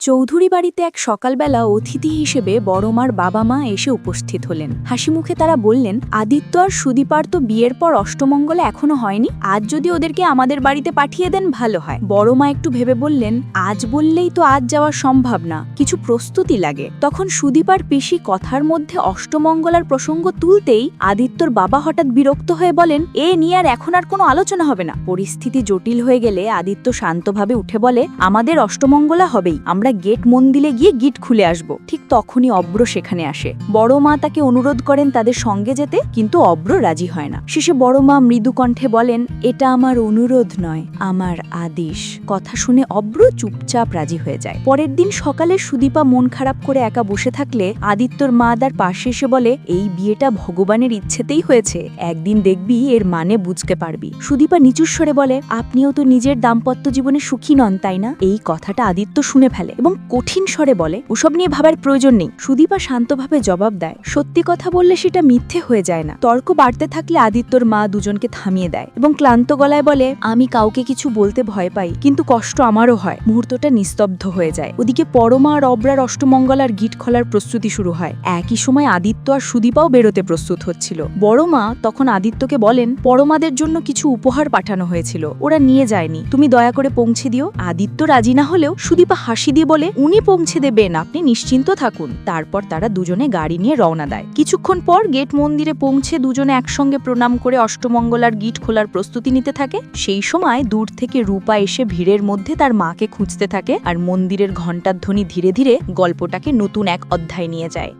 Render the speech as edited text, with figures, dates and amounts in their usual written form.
চৌধুরী বাড়িতে এক সকালবেলা অতিথি হিসেবে বড়মার বাবা মা এসে উপস্থিত হলেন। হাসি মুখে তারা বললেন, আদিত্য আর সুদীপার তো বিয়ের পর অষ্টমঙ্গলা এখনো হয়নি, আজ যদি ওদেরকে আমাদের বাড়িতে পাঠিয়ে দেন ভালো হয়। বড়মা একটু ভেবে বললেন, আজ বললেই তো আজ যাওয়া সম্ভব না, কিছু প্রস্তুতি লাগে। তখন সুদীপার পিসি কথার মধ্যে অষ্টমঙ্গলার প্রসঙ্গ তুলতেই আদিত্যর বাবা হঠাৎ বিরক্ত হয়ে বলেন, এ নিয়ে আর এখন আর কোনো আলোচনা হবে না। পরিস্থিতি জটিল হয়ে গেলে আদিত্য শান্তভাবে উঠে বলে, আমাদের অষ্টমঙ্গলা হবেই, আমরা গেট মন্দিরে গিয়ে গিট খুলে আসব। ঠিক তখনই অব্র সেখানে আসে। বড় মা তাকে অনুরোধ করেন তাদের সঙ্গে যেতে, কিন্তু অব্র রাজি হয় না। শেষে বড় মা মৃদু কণ্ঠে বলেন, এটা আমার অনুরোধ নয়, আমার আদেশ। কথা শুনে অব্র চুপচাপ রাজি হয়ে যায়। পরের দিন সকালে সুদীপা মন খারাপ করে একা বসে থাকলে আদিত্যর মা তার পাশে এসে বলে, এই বিয়েটা ভগবানের ইচ্ছেতেই হয়েছে, একদিন দেখবি এর মানে বুঝতে পারবি। সুদীপা নিচুস্বরে বলে, আপনিও তো নিজের দাম্পত্য জীবনে সুখী নন, তাই না? এই কথাটা আদিত্য শুনে ফেলে এবং কঠিন স্বরে বলে, ওসব নিয়ে ভাবার প্রয়োজন নেই। সুদীপা শান্তভাবে জবাব দেয়, সত্যি কথা বললে সেটা মিথ্যে হয়ে যায় না। তর্ক বাড়তে থাকলে আদিত্যর মা দুজনকে থামিয়ে দেয় এবং ক্লান্ত গলায় বলে, আমি কাউকে কিছু বলতে ভয় পাই, কিন্তু কষ্ট আমারও হয়। মুহূর্তটা নিস্তব্ধ হয়ে যায়। ওদিকে পরমা আর অব্রার অষ্টমঙ্গলার গিট খোলার প্রস্তুতি শুরু হয়। একই সময় আদিত্য আর সুদীপাও বেরোতে প্রস্তুত হচ্ছিল। বড় মা তখন আদিত্যকে বলেন, পরমাদের জন্য কিছু উপহার পাঠানো হয়েছিল, ওরা নিয়ে যায়নি, তুমি দয়া করে পৌঁছে দিও। আদিত্য রাজি না হলেও সুদীপা হাসি দিয়ে বলে, উনি পৌঁছে দেবেন, আপনি নিশ্চিন্ত থাকুন। তারপর তারা দুজনে গাড়ি নিয়ে রওনা দেয়। কিছুক্ষণ পর গেট মন্দিরে পৌঁছে দুজনে একসঙ্গে প্রণাম করে অষ্টমঙ্গলার গিট খোলার প্রস্তুতি নিতে থাকে। সেই সময় দূর থেকে রূপা এসে ভিড়ের মধ্যে তার মাকে খুঁজতে থাকে, আর মন্দিরের ঘণ্টার ধ্বনি ধীরে ধীরে গল্পটাকে নতুন এক অধ্যায় নিয়ে যায়।